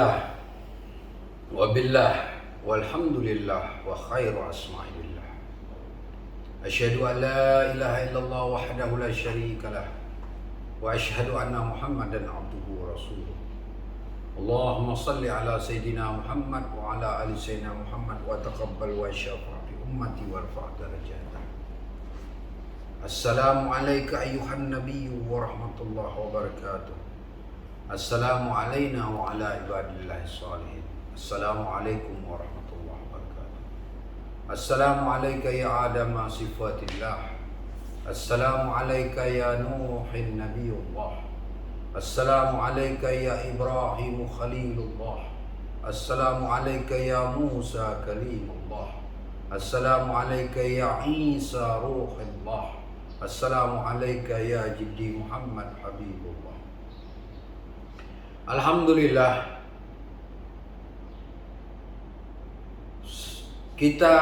Bismillah, wabillah, walhamdulillah, wa khairu asma'illah. Asyhadu an la ilaha illallah wahdahu la syarika lah, wa asyhadu anna Muhammadan abduhu wa rasuluh. Allahumma salli ala Sayyidina Muhammad wa ala ali Sayyidina Muhammad wa taqabbal wa syafa' fi ummati wa rfa' darajatah. Assalamu alayka ayyuhan nabiyyu wa rahmatullahi wa barakatuh. Assalamu alayna wa ala ibadillahi salihin. Assalamualaikum warahmatullahi wabarakatuh. Assalamu alayka ya Adam sifatillah. Assalamu alayka ya Nuhin nabiyullah. Assalamu alayka ya Ibrahim khalilullah. Assalamu alayka ya Musa kalimullah. Assalamu alayka ya Isa ruhullah. Assalamu alayka ya Jiddi Muhammad habibullah. Alhamdulillah, kita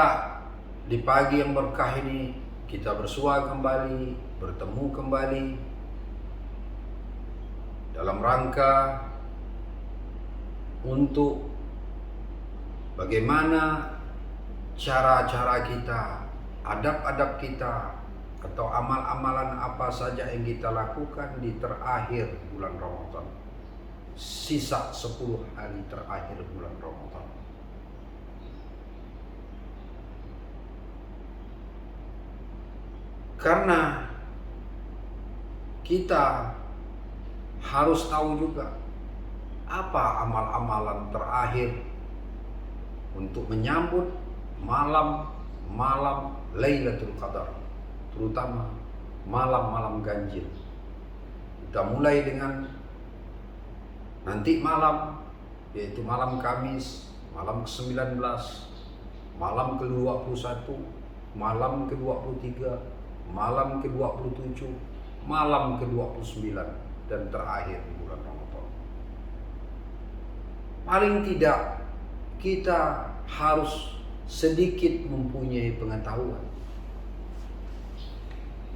di pagi yang berkah ini kita bersua kembali, bertemu kembali dalam rangka untuk bagaimana cara-cara kita, adab-adab kita, atau amal-amalan apa saja yang kita lakukan di terakhir bulan Ramadan. Sisa 10 hari terakhir bulan Ramadan. Karena kita harus tahu juga apa amal-amalan terakhir untuk menyambut malam-malam Lailatul Qadar, terutama malam-malam ganjil. Kita mulai dengan nanti malam, yaitu malam Kamis, malam ke-19, malam ke-21, malam ke-23, malam ke-27, malam ke-29, dan terakhir di bulan Ramadan. Paling tidak kita harus sedikit mempunyai pengetahuan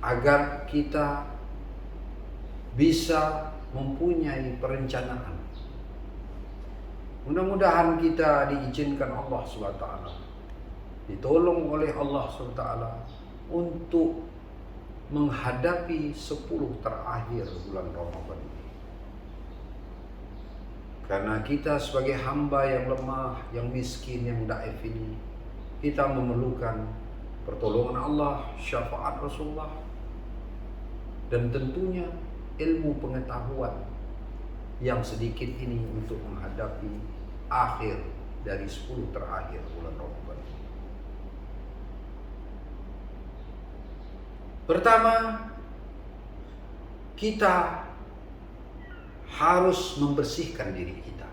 agar kita bisa mempunyai perencanaan. Mudah-mudahan kita diizinkan Allah SWT, ditolong oleh Allah SWT untuk menghadapi 10 terakhir bulan Ramadan ini. Karena kita sebagai hamba yang lemah, yang miskin, yang dhaif ini, kita memerlukan pertolongan Allah, syafaat Rasulullah, dan tentunya ilmu pengetahuan yang sedikit ini untuk menghadapi akhir dari 10 terakhir bulan Ramadan. Pertama, kita harus membersihkan diri kita.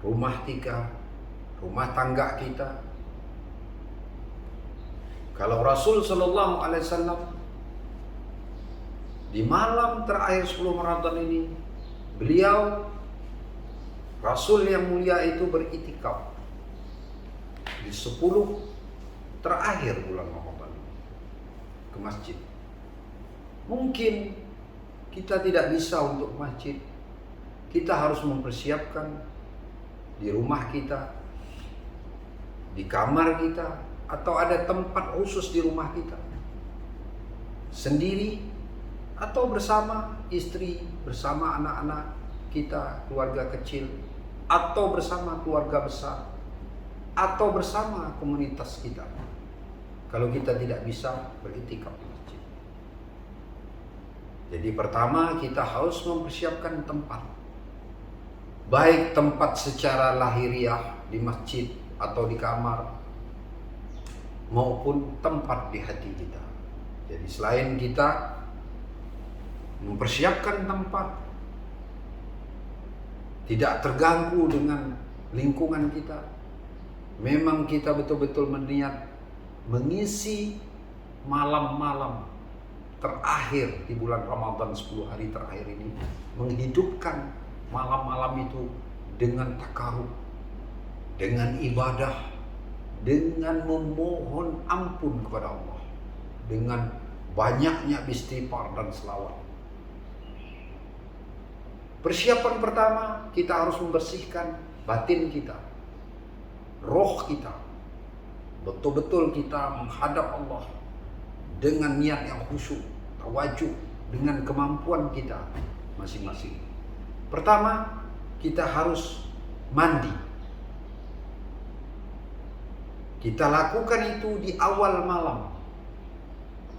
Rumah tangga kita. Kalau Rasul Shallallahu Alaihi Wasallam di malam terakhir 10 Ramadan ini, beliau Rasul yang mulia itu beritikaf di 10 terakhir bulan Ramadan ini ke masjid. Mungkin kita tidak bisa untuk masjid, kita harus mempersiapkan di rumah kita, di kamar kita, atau ada tempat khusus di rumah kita, sendiri atau bersama istri, bersama anak-anak kita, keluarga kecil, atau bersama keluarga besar, atau bersama komunitas kita. Kalau kita tidak bisa beriktikaf di masjid. Jadi pertama kita harus mempersiapkan tempat. Baik tempat secara lahiriah di masjid atau di kamar, maupun tempat di hati kita. Jadi selain kita mempersiapkan tempat, tidak terganggu dengan lingkungan kita, memang kita betul-betul berniat mengisi malam-malam terakhir di bulan Ramadan, 10 hari terakhir ini, menghidupkan malam-malam itu dengan takarub, dengan ibadah, dengan memohon ampun kepada Allah, dengan banyaknya istighfar dan selawat. Persiapan pertama, kita harus membersihkan batin kita, roh kita. Betul-betul kita menghadap Allah dengan niat yang khusyuk, tawajuh, dengan kemampuan kita masing-masing. Pertama, kita harus mandi. Kita lakukan itu di awal malam,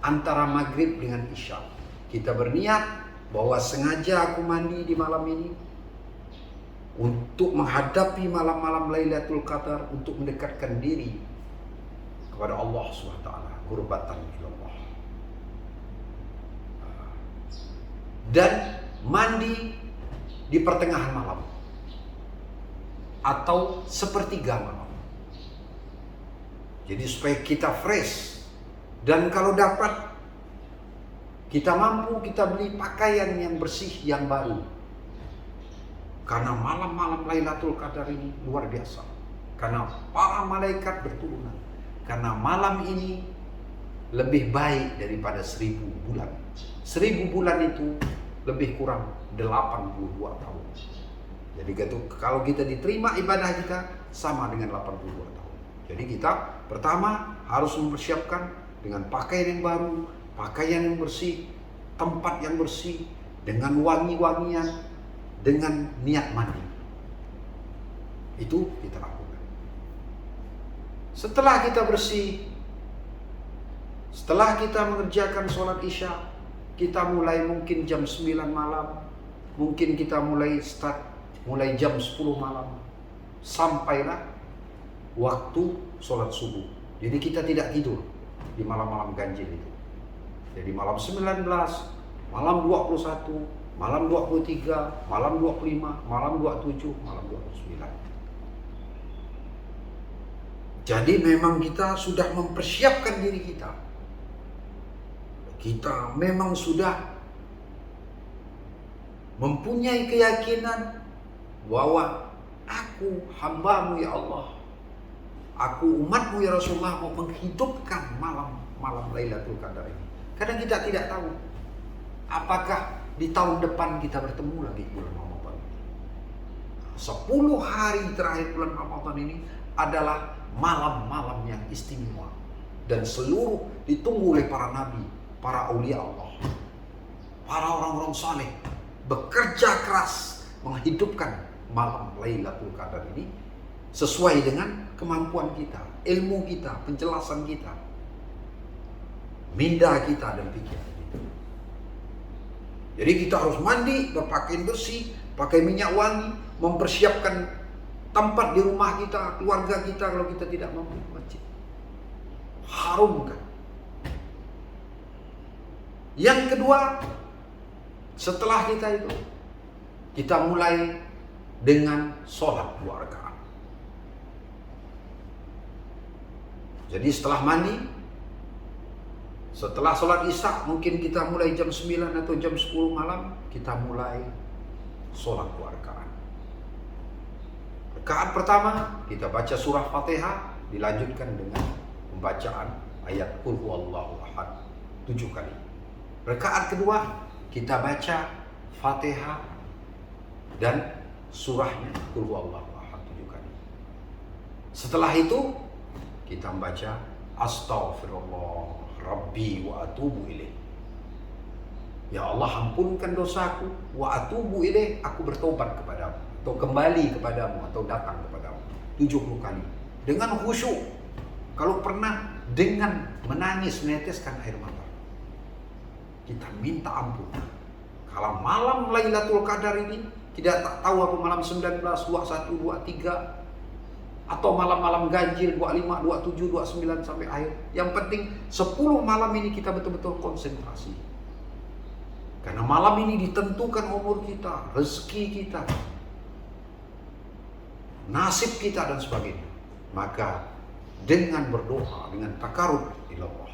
antara maghrib dengan isya. Kita berniat bahwa sengaja aku mandi di malam ini untuk menghadapi malam-malam Lailatul Qadar, untuk mendekatkan diri kepada Allah SWT, qurbatan ilallah. Dan mandi di pertengahan malam atau sepertiga malam. Jadi supaya kita fresh, dan kalau dapat kita mampu, kita beli pakaian yang bersih, yang baru. Karena malam-malam Lailatul Qadar ini luar biasa. Karena para malaikat berturunan. Karena malam ini lebih baik daripada 1000 bulan. 1000 bulan itu lebih kurang 82 tahun. Jadi kalau kita diterima ibadah kita sama dengan 82 tahun. Jadi kita pertama harus mempersiapkan dengan pakaian yang baru, pakaian yang bersih, tempat yang bersih, dengan wangi-wangian, dengan niat mandi. Itu kita lakukan. Setelah kita bersih, setelah kita mengerjakan sholat isya, kita mulai mungkin jam 9 malam, mungkin kita mulai jam 10 malam, sampailah waktu sholat subuh. Jadi kita tidak tidur di malam-malam ganjil itu. Jadi malam 19, malam 21, malam 23, malam 25, malam 27, malam 29. Jadi memang kita sudah mempersiapkan diri kita. Kita memang sudah mempunyai keyakinan bahwa aku hambamu ya Allah, aku umatmu ya Rasulullah, mau menghidupkan malam Lailatul Qadar ini. Karena kita tidak tahu apakah di tahun depan kita bertemu lagi bulan Ramadan. 10 hari terakhir bulan Ramadan ini adalah malam-malam yang istimewa, dan seluruh ditunggu oleh para nabi, para aulia Allah, para orang-orang saleh, bekerja keras menghidupkan malam Lailatul Qadar ini sesuai dengan kemampuan kita, ilmu kita, penjelasan kita, minda kita dan pikiran kita. Jadi kita harus mandi, berpakaian bersih, pakai minyak wangi, mempersiapkan tempat di rumah kita, keluarga kita kalau kita tidak mampu ke masjid. Harumkan. Yang kedua, setelah kita itu, kita mulai dengan sholat 2 rakaat. Jadi setelah mandi, setelah sholat isya, mungkin kita mulai jam 9 atau jam 10 malam, kita mulai sholat 2 rakaat. Rakaat pertama, kita baca surah Fatihah, dilanjutkan dengan pembacaan ayat Qul huwallahu ahad 7 kali. Rakaat kedua, kita baca Fatihah dan surahnya Qul huwallahu ahad 7 kali. Setelah itu, kita membaca Astaghfirullah Rabbi wa atubu ilaih. Ya Allah, ampunkan dosaku, wa atubu ilaih, aku bertobat kepadamu, atau kembali kepadamu, atau datang kepadamu 70 kali. Dengan khusyuk. Kalau pernah dengan menangis, meneteskan air mata, kita minta ampun. Kalau malam Lailatul Qadar ini, kita tak tahu apa malam 19, 21, 23, atau malam-malam ganjil 25, 27, 29 sampai akhir. Yang penting 10 malam ini kita betul-betul konsentrasi. Karena malam ini ditentukan umur kita, rezeki kita, nasib kita dan sebagainya. Maka dengan berdoa, dengan takarrub ilallah.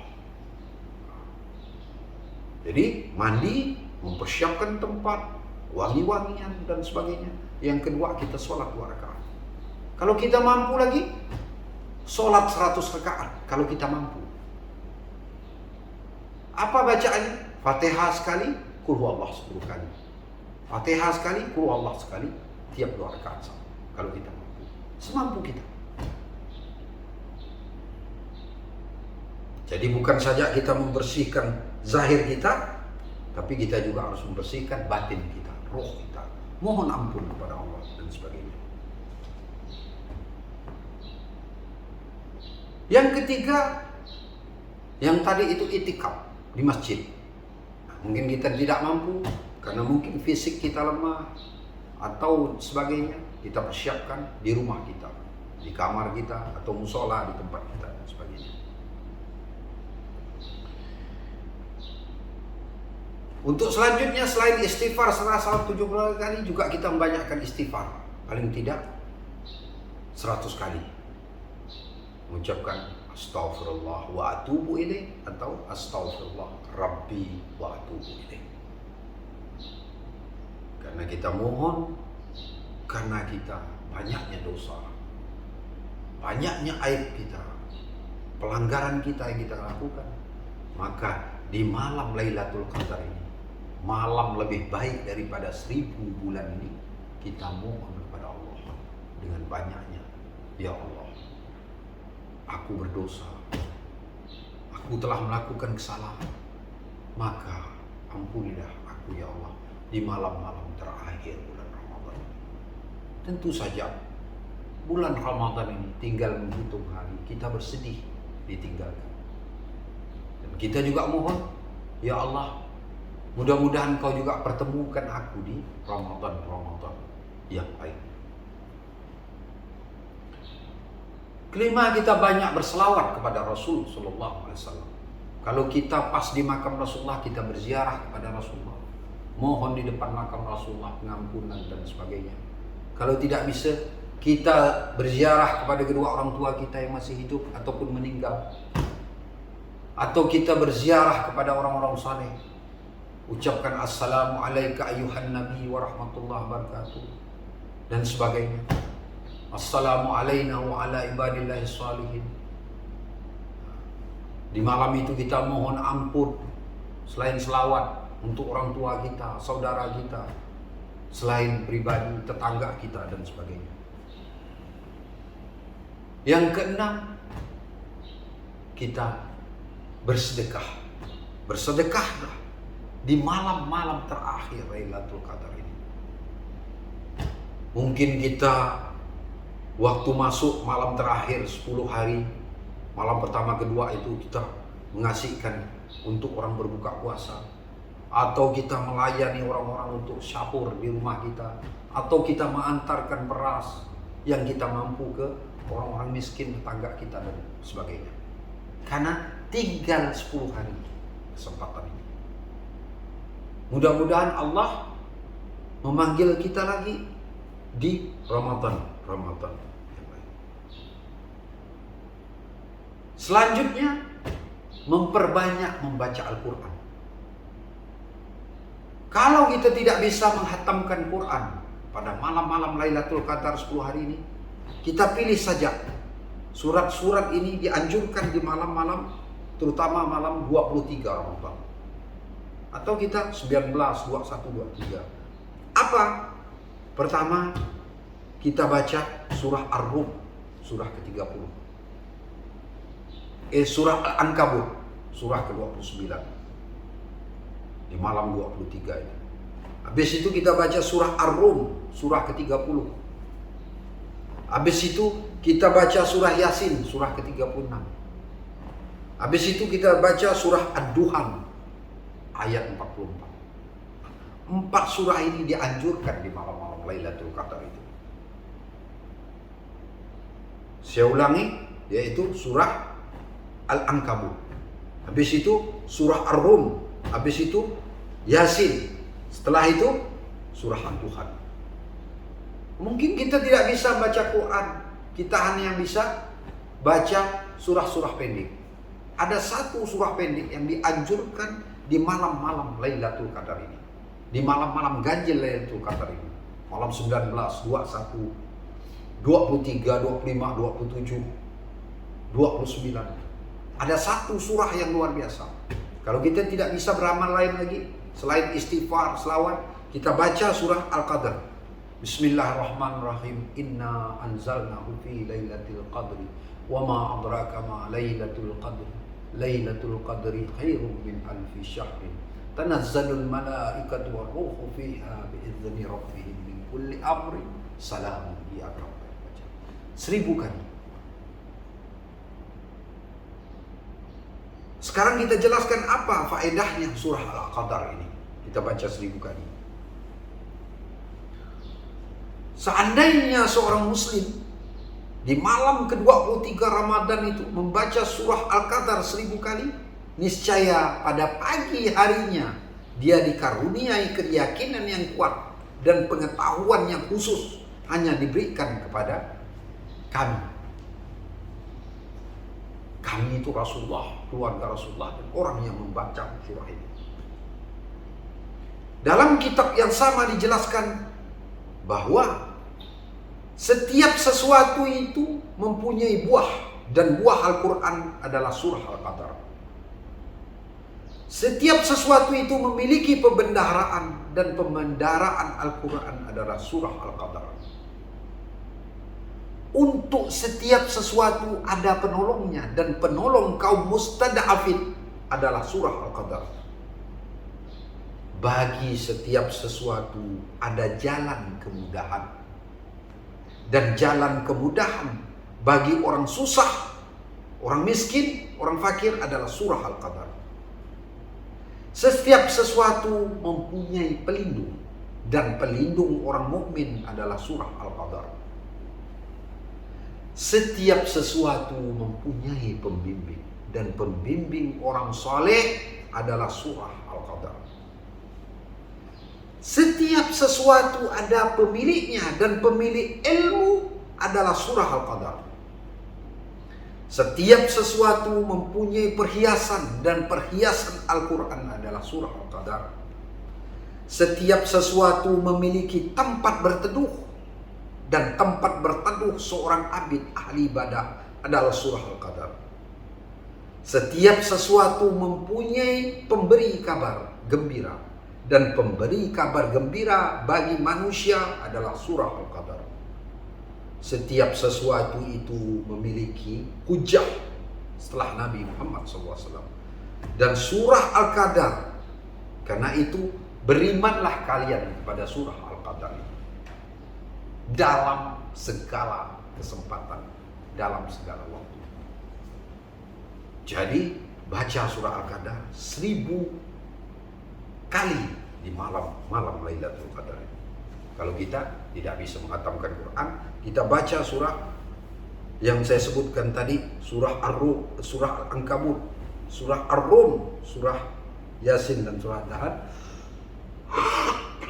Jadi mandi, mempersiapkan tempat, wangi-wangian dan sebagainya. Yang kedua, kita sholat 2 rakaat. Kalau kita mampu lagi, sholat 100 rakaat. Kalau kita mampu. Apa bacaannya? Fatihah sekali, Qul huwallahu 10 kali. Fatihah sekali, Qul Allah sekali, tiap 2 rakaat sama. Kalau kita mampu, semampu kita. Jadi bukan saja kita membersihkan zahir kita, tapi kita juga harus membersihkan batin kita, roh kita. Mohon ampun kepada Allah dan sebagainya. Yang ketiga, yang tadi itu itikaf di masjid. Nah, mungkin kita tidak mampu karena mungkin fisik kita lemah atau sebagainya. Kita persiapkan di rumah kita, di kamar kita, atau musola di tempat kita dan sebagainya. Untuk selanjutnya, selain istighfar selasa 70 kali, juga kita membanyakkan istighfar. Paling tidak 100 kali. Mengucapkan astaghfirullah wa atubu ilaih, atau astaghfirullah rabbi wa atubu ilaih. Karena kita mohon, karena kita banyaknya dosa, banyaknya aib kita, pelanggaran kita yang kita lakukan, maka di malam Lailatul Qadar ini, malam lebih baik daripada 1000 bulan ini, kita mohon kepada Allah dengan banyaknya, ya Allah, aku berdosa, aku telah melakukan kesalahan, maka ampunilah aku ya Allah di malam-malam terakhir bulan Ramadan. Tentu saja bulan Ramadan ini tinggal menghitung hari, kita bersedih ditinggalkan. Dan kita juga mohon, ya Allah, mudah-mudahan Kau juga pertemukan aku di Ramadan yang baik. Kelima, kita banyak berselawat kepada Rasul Sallallahu Alaihi Wasallam. Kalau kita pas di makam Rasulullah, kita berziarah kepada Rasulullah, mohon di depan makam Rasulullah pengampunan dan sebagainya. Kalau tidak bisa, kita berziarah kepada kedua orang tua kita yang masih hidup ataupun meninggal, atau kita berziarah kepada orang-orang saleh, ucapkan assalamu alayka ayyuhan nabi wa rahmatullahi wabarakatuh dan sebagainya. Assalamu alayna wa ala ibadillahi salihin. Di malam itu kita mohon ampun, selain selawat untuk orang tua kita, saudara kita, selain pribadi, tetangga kita dan sebagainya. Yang keenam, kita bersedekah. Bersedekahlah di malam-malam terakhir Lailatul Qadar ini. Mungkin kita waktu masuk malam terakhir 10 hari, malam pertama kedua itu kita mengasihkan untuk orang berbuka puasa, atau kita melayani orang-orang untuk sahur di rumah kita, atau kita mengantarkan beras yang kita mampu ke orang-orang miskin tetangga kita dan sebagainya. Karena tinggal 10 hari kesempatan ini. Mudah-mudahan Allah memanggil kita lagi di Ramadan. Selanjutnya, memperbanyak membaca Al-Quran. Kalau kita tidak bisa menghatamkan Quran pada malam-malam Lailatul Qadar 10 hari ini, kita pilih saja surat-surat ini dianjurkan di malam-malam, terutama malam 23 Ramadan. Atau kita 19, 21, 23. Apa? Pertama, kita baca surah Ar-Rum, surah ke-30. Surah Al-Ankabut, surah ke-29. Di malam 23 itu. Habis itu kita baca surah Ar-Rum, surah ke-30. Habis itu kita baca surah Yasin, surah ke-36. Habis itu kita baca surah Ad-Duhan, ayat 44. 4 surah ini dianjurkan di malam-malam Lailatul Qadar itu. Saya ulangi, yaitu surah Al-Ankabut, habis itu surah Ar-Rum, habis itu Yasin, setelah itu surah Ad-Duhan. Mungkin kita tidak bisa baca Quran, kita hanya bisa baca surah-surah pendek. Ada satu surah pendek yang dianjurkan di malam-malam Lailatul Qadar ini, di malam-malam ganjil Lailatul Qadar ini, malam 19, 21, 23, 25, 27, 29. Ada satu surah yang luar biasa. Kalau kita tidak bisa beramal lain lagi selain istighfar, selawat, Kita baca surah Al-Qadar. Bismillahirrahmanirrahim. Inna anzalnahu fi lailatul qadri wa ma adraka ma lailatul qadri. Lailatul qadri khairum min alfi syahrin. Tanazzalul malaikatu war-ruhu fiha bi'izni rabbihim min kulli amrin. Salamun hiya hatta matla'il fajr. 1000 kali. Sekarang kita jelaskan apa faedahnya surah Al-Qadar ini. Kita baca 1000 kali. Seandainya seorang muslim di malam ke-23 Ramadan itu membaca surah Al-Qadar 1000 kali, niscaya pada pagi harinya dia dikaruniai keyakinan yang kuat dan pengetahuan yang khusus hanya diberikan kepada kami. Kami itu Rasulullah, keluarga Rasulullah, dan orang yang membaca surah ini. Dalam kitab yang sama dijelaskan bahwa setiap sesuatu itu mempunyai buah, dan buah Al-Quran adalah surah Al-Qadar. Setiap sesuatu itu memiliki pembendaharaan, dan pembendaharaan Al-Quran adalah surah Al-Qadar. Untuk setiap sesuatu ada penolongnya, dan penolong kaum mustada'afin adalah surah Al-Qadar. Bagi setiap sesuatu ada jalan kemudahan, dan jalan kemudahan bagi orang susah, orang miskin, orang fakir adalah surah Al-Qadar. Setiap sesuatu mempunyai pelindung, dan pelindung orang mukmin adalah surah Al-Qadar. Setiap sesuatu mempunyai pembimbing, dan pembimbing orang saleh adalah surah Al-Qadar. Setiap sesuatu ada pemiliknya, dan pemilik ilmu adalah surah Al-Qadar. Setiap sesuatu mempunyai perhiasan, dan perhiasan Al-Quran adalah surah Al-Qadar. Setiap sesuatu memiliki tempat berteduh, dan tempat berteduh seorang abid ahli ibadah adalah surah Al-Qadar. Setiap sesuatu mempunyai pemberi kabar gembira, dan pemberi kabar gembira bagi manusia adalah surah Al-Qadar. Setiap sesuatu itu memiliki hujah setelah Nabi Muhammad SAW. Dan surah Al-Qadar, karena itu berimanlah kalian kepada surah Al-Qadar ini. Dalam segala kesempatan, dalam segala waktu. Jadi baca surah Al-Qadar 1000 kali di malam Lailatul Qadar. Kalau kita tidak bisa menghatamkan Quran, kita baca surah yang saya sebutkan tadi, surah Ar-Rum, surah Al-Ankabut, surah Ar-Rum, surah Yasin, dan surah Dahad.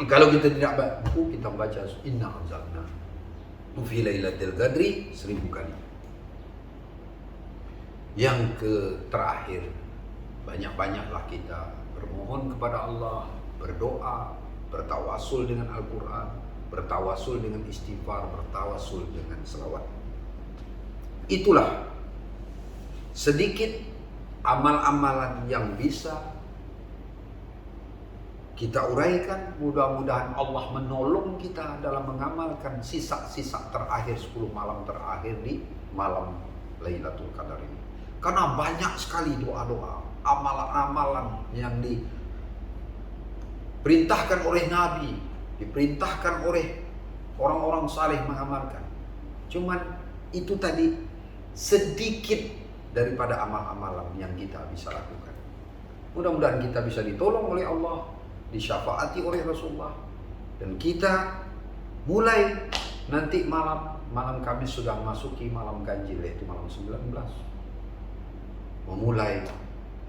Kalau kita tidak buku, kita baca Inna anzalna fi lailatul qadri 1000 kali. Yang terakhir, banyak-banyaklah kita bermohon kepada Allah, berdoa, bertawasul dengan Al-Quran, bertawasul dengan istighfar, bertawasul dengan selawat. Itulah sedikit amal-amalan yang bisa kita uraikan. Mudah-mudahan Allah menolong kita dalam mengamalkan sisa-sisa terakhir 10 malam terakhir di malam Lailatul Qadar ini. Karena banyak sekali doa-doa, amalan-amalan yang diperintahkan oleh Nabi, diperintahkan oleh orang-orang saleh mengamalkan. Cuman itu tadi sedikit daripada amal-amalan yang kita bisa lakukan. Mudah-mudahan kita bisa ditolong oleh Allah, disyafaati oleh Rasulullah, dan kita mulai nanti malam Kamis sudah masuki malam ganjil, yaitu malam 19, memulai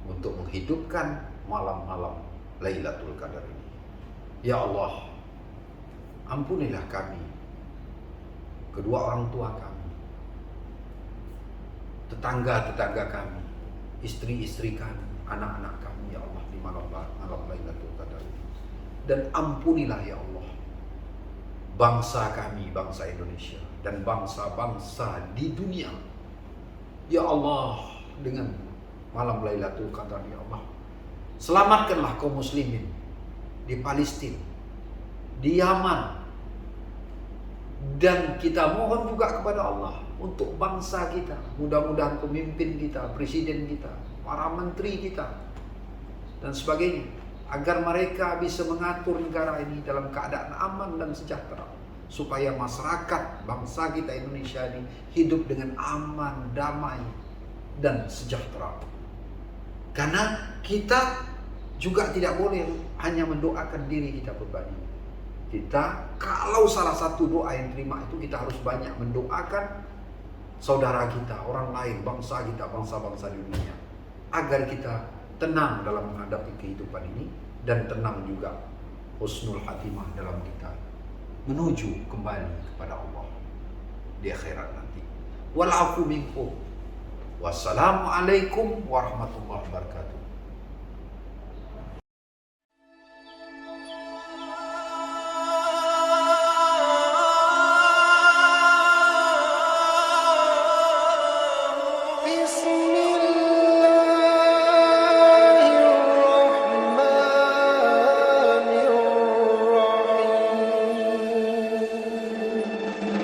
untuk menghidupkan malam-malam Lailatul Qadar ini. Ya Allah, ampunilah kami, kedua orang tua kami, tetangga-tetangga kami, istri-istri kami, anak-anak kami, ya Allah, di malam Lailatul Qadar ini. Dan ampunilah ya Allah bangsa kami, bangsa Indonesia, dan bangsa-bangsa di dunia. Ya Allah, dengan malam Lailatul Qadar, ya Allah, selamatkanlah kaum muslimin di Palestina, di Yaman. Dan kita mohon juga kepada Allah untuk bangsa kita. Mudah-mudahan pemimpin kita, presiden kita, para menteri kita, dan sebagainya, agar mereka bisa mengatur negara ini dalam keadaan aman dan sejahtera, supaya masyarakat bangsa kita Indonesia ini hidup dengan aman, damai, dan sejahtera. Karena kita juga tidak boleh hanya mendoakan diri kita pribadi. Kita, kalau salah satu doa yang terima itu, kita harus banyak mendoakan saudara kita, orang lain, bangsa kita, bangsa-bangsa di dunia, agar kita tenang dalam menghadapi kehidupan ini, dan tenang juga husnul khatimah dalam kita menuju kembali kepada Allah di akhirat nanti. Wal afu minkum. Wassalamualaikum warahmatullahi wabarakatuh.